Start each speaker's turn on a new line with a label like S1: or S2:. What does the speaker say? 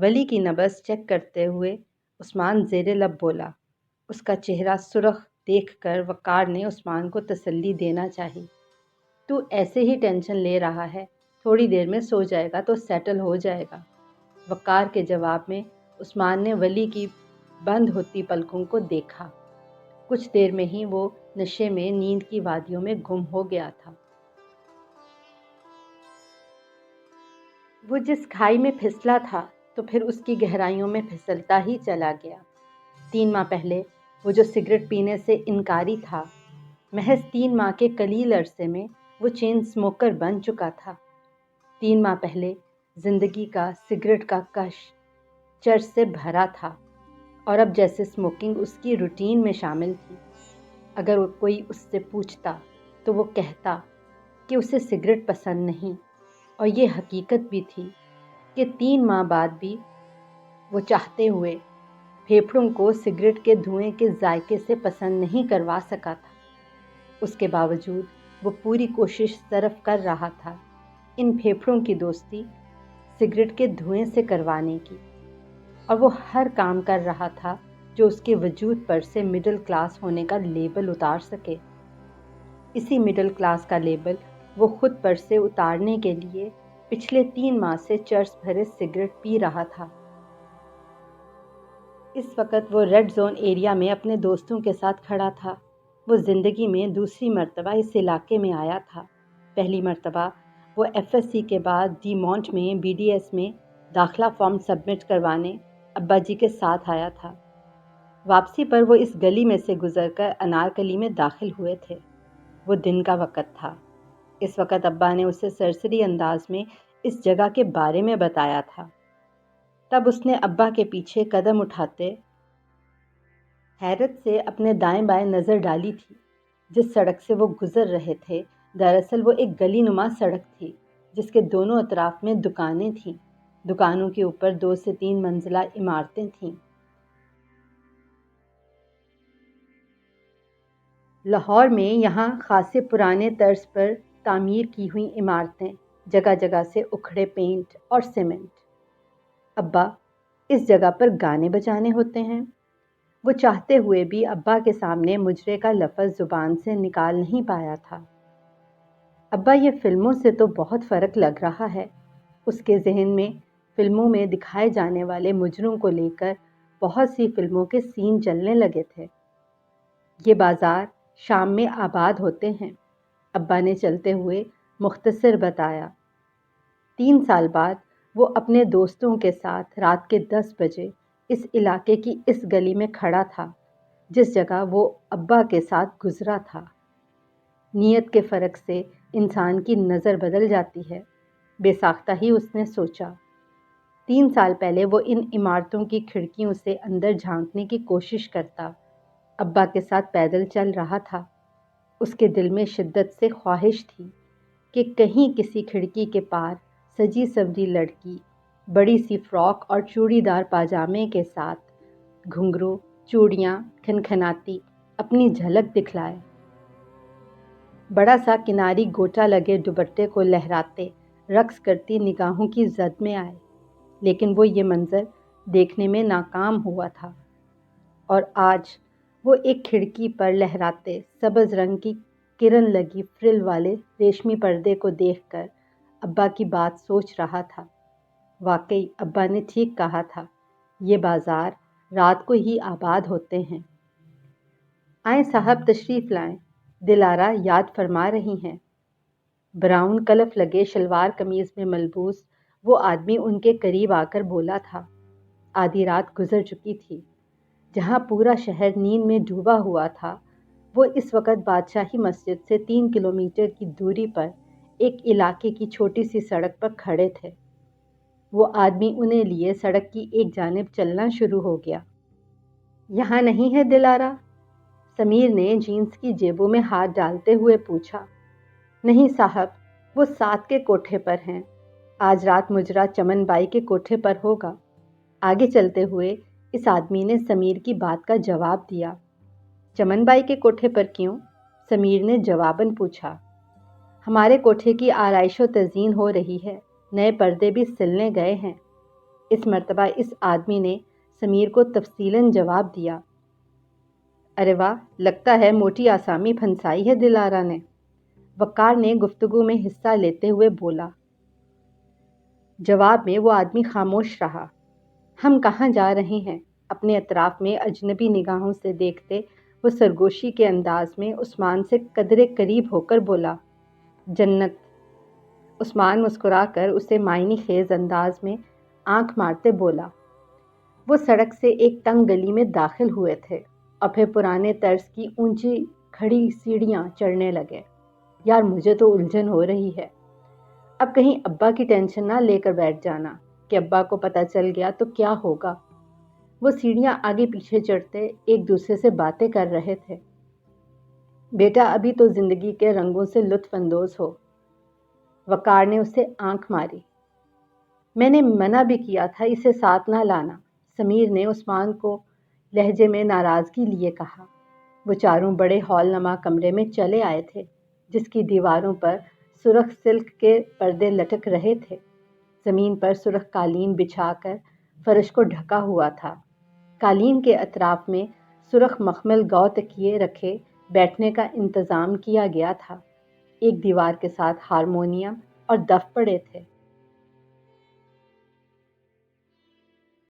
S1: ولی کی نبض چیک کرتے ہوئے عثمان زیر لب بولا۔ اس کا چہرہ سرخ دیکھ کر وقار نے عثمان کو تسلی دینا چاہی۔ تو ایسے ہی ٹینشن لے رہا ہے، تھوڑی دیر میں سو جائے گا تو سیٹل ہو جائے گا۔ وقار کے جواب میں عثمان نے ولی کی بند ہوتی پلکوں کو دیکھا۔ کچھ دیر میں ہی وہ نشے میں نیند کی وادیوں میں گم ہو گیا تھا۔ وہ جس کھائی میں پھسلا تھا تو پھر اس کی گہرائیوں میں پھسلتا ہی چلا گیا۔ 3 ماہ پہلے وہ جو سگریٹ پینے سے انکاری تھا، محض 3 ماہ کے قلیل عرصے میں وہ چین سموکر بن چکا تھا۔ 3 ماہ پہلے زندگی کا سگریٹ کا کش چرس سے بھرا تھا اور اب جیسے سموکنگ اس کی روٹین میں شامل تھی۔ اگر کوئی اس سے پوچھتا تو وہ کہتا کہ اسے سگریٹ پسند نہیں، اور یہ حقیقت بھی تھی کہ 3 ماہ بعد بھی وہ چاہتے ہوئے پھیپھڑوں کو سگریٹ کے دھوئیں کے ذائقے سے پسند نہیں کروا سکا تھا۔ اس کے باوجود وہ پوری کوشش صرف کر رہا تھا ان پھیپھڑوں کی دوستی سگریٹ کے دھوئیں سے کروانے کی، اور وہ ہر کام کر رہا تھا جو اس کے وجود پر سے مڈل کلاس ہونے کا لیبل اتار سکے۔ اسی مڈل کلاس کا لیبل وہ خود پر سے اتارنے کے لیے پچھلے 3 ماہ سے چرس بھرے سگریٹ پی رہا تھا۔ اس وقت وہ ریڈ زون ایریا میں اپنے دوستوں کے ساتھ کھڑا تھا۔ وہ زندگی میں دوسری مرتبہ اس علاقے میں آیا تھا۔ پہلی مرتبہ وہ FSC کے بعد ڈی مونٹ میں BDS میں داخلہ فارم سبمٹ کروانے ابا جی کے ساتھ آیا تھا۔ واپسی پر وہ اس گلی میں سے گزر کر انارکلی میں داخل ہوئے تھے۔ وہ دن کا وقت تھا۔ اس وقت ابا نے اسے سرسری انداز میں اس جگہ کے بارے میں بتایا تھا۔ تب اس نے ابا کے پیچھے قدم اٹھاتے حیرت سے اپنے دائیں بائیں نظر ڈالی تھی۔ جس سڑک سے وہ گزر رہے تھے دراصل وہ ایک گلی نما سڑک تھی جس کے دونوں اطراف میں دکانیں تھیں۔ دکانوں کے اوپر 2 سے 3 منزلہ عمارتیں تھیں۔ لاہور میں یہاں خاصے پرانے طرز پر تعمیر کی ہوئی عمارتیں، جگہ جگہ سے اکھڑے پینٹ اور سیمنٹ۔ ابا، اس جگہ پر گانے بجانے ہوتے ہیں؟ وہ چاہتے ہوئے بھی ابا کے سامنے مجرے کا لفظ زبان سے نکال نہیں پایا تھا۔ ابا، یہ فلموں سے تو بہت فرق لگ رہا ہے۔ اس کے ذہن میں فلموں میں دکھائے جانے والے مجرموں کو لے کر بہت سی فلموں کے سین چلنے لگے تھے۔ یہ بازار شام میں آباد ہوتے ہیں، ابا نے چلتے ہوئے مختصر بتایا۔ 3 سال بعد وہ اپنے دوستوں کے ساتھ رات کے 10 بجے اس علاقے کی اس گلی میں کھڑا تھا جس جگہ وہ ابا کے ساتھ گزرا تھا۔ نیت کے فرق سے انسان کی نظر بدل جاتی ہے، بے ساختہ ہی اس نے سوچا۔ 3 سال پہلے وہ ان عمارتوں کی کھڑکیوں سے اندر جھانکنے کی کوشش کرتا، ابا کے ساتھ پیدل چل رہا تھا۔ اس کے دل میں شدت سے خواہش تھی کہ کہیں کسی کھڑکی کے پار سجی سوری لڑکی بڑی سی فراک اور چوڑی دار پاجامے کے ساتھ گھنگرو چوڑیاں کھنکھناتی اپنی جھلک دکھلائے، بڑا سا کناری گوٹا لگے دوپٹے کو لہراتے رقص کرتی نگاہوں کی زد میں آئے۔ لیکن وہ یہ منظر دیکھنے میں ناکام ہوا تھا، اور آج وہ ایک کھڑکی پر لہراتے سبز رنگ کی کرن لگی فرل والے ریشمی پردے کو دیکھ کر ابا کی بات سوچ رہا تھا۔ واقعی ابا نے ٹھیک کہا تھا، یہ بازار رات کو ہی آباد ہوتے ہیں۔ آئیں صاحب، تشریف لائیں، دلارا یاد فرما رہی ہیں۔ براؤن کلف لگے شلوار قمیض میں ملبوس وہ آدمی ان کے قریب آ کر بولا تھا۔ آدھی رات گزر چکی تھی۔ جہاں پورا شہر نیند میں ڈوبا ہوا تھا، وہ اس وقت بادشاہی مسجد سے 3 کلومیٹر کی دوری پر ایک علاقے کی چھوٹی سی سڑک پر کھڑے تھے۔ وہ آدمی انہیں لیے سڑک کی ایک جانب چلنا شروع ہو گیا۔ یہاں نہیں ہے دلارا؟ سمیر نے جینس کی جیبوں میں ہاتھ ڈالتے ہوئے پوچھا۔ نہیں صاحب، وہ 7 کے کوٹھے پر ہیں۔ آج رات مجرا چمن بائی کے کوٹھے پر ہوگا۔ آگے چلتے ہوئے اس آدمی نے سمیر کی بات کا جواب دیا۔ چمن بائی کے کوٹھے پر کیوں؟ سمیر نے جواباً پوچھا۔ ہمارے کوٹھے کی آرائش و تزئین ہو رہی ہے، نئے پردے بھی سلنے گئے ہیں۔ اس مرتبہ اس آدمی نے سمیر کو تفصیلاً جواب دیا۔ ارے واہ، لگتا ہے موٹی آسامی پھنسائی ہے دلارا نے، وقار نے گفتگو میں حصہ لیتے ہوئے بولا۔ جواب میں وہ آدمی خاموش رہا۔ ہم کہاں جا رہے ہیں؟ اپنے اطراف میں اجنبی نگاہوں سے دیکھتے وہ سرگوشی کے انداز میں عثمان سے قدرے قریب ہو کر بولا۔ جنت۔ عثمان مسکرا کر اسے معنی خیز انداز میں آنکھ مارتے بولا۔ وہ سڑک سے ایک تنگ گلی میں داخل ہوئے تھے اور پھر پرانے طرز کی اونچی کھڑی سیڑھیاں چڑھنے لگے۔ یار مجھے تو الجھن ہو رہی ہے، اب کہیں ابا کی ٹینشن نہ لے کر بیٹھ جانا کہ ابا کو پتہ چل گیا تو کیا ہوگا۔ وہ سیڑھیاں آگے پیچھے چڑھتے ایک دوسرے سے باتیں کر رہے تھے۔ بیٹا ابھی تو زندگی کے رنگوں سے لطف اندوز ہو۔ وقار نے اسے آنکھ ماری۔ میں نے منع بھی کیا تھا اسے ساتھ نہ لانا، سمیر نے عثمان کو لہجے میں ناراضگی لیے کہا۔ وہ چاروں بڑے ہال نما کمرے میں چلے آئے تھے جس کی دیواروں پر سرخ سلک کے پردے لٹک رہے تھے۔ زمین پر سرخ قالین بچھا کر فرش کو ڈھکا ہوا تھا۔ قالین کے اطراف میں سرخ مخمل گو تکیے رکھے بیٹھنے کا انتظام کیا گیا تھا۔ ایک دیوار کے ساتھ ہارمونیم اور دف پڑے تھے۔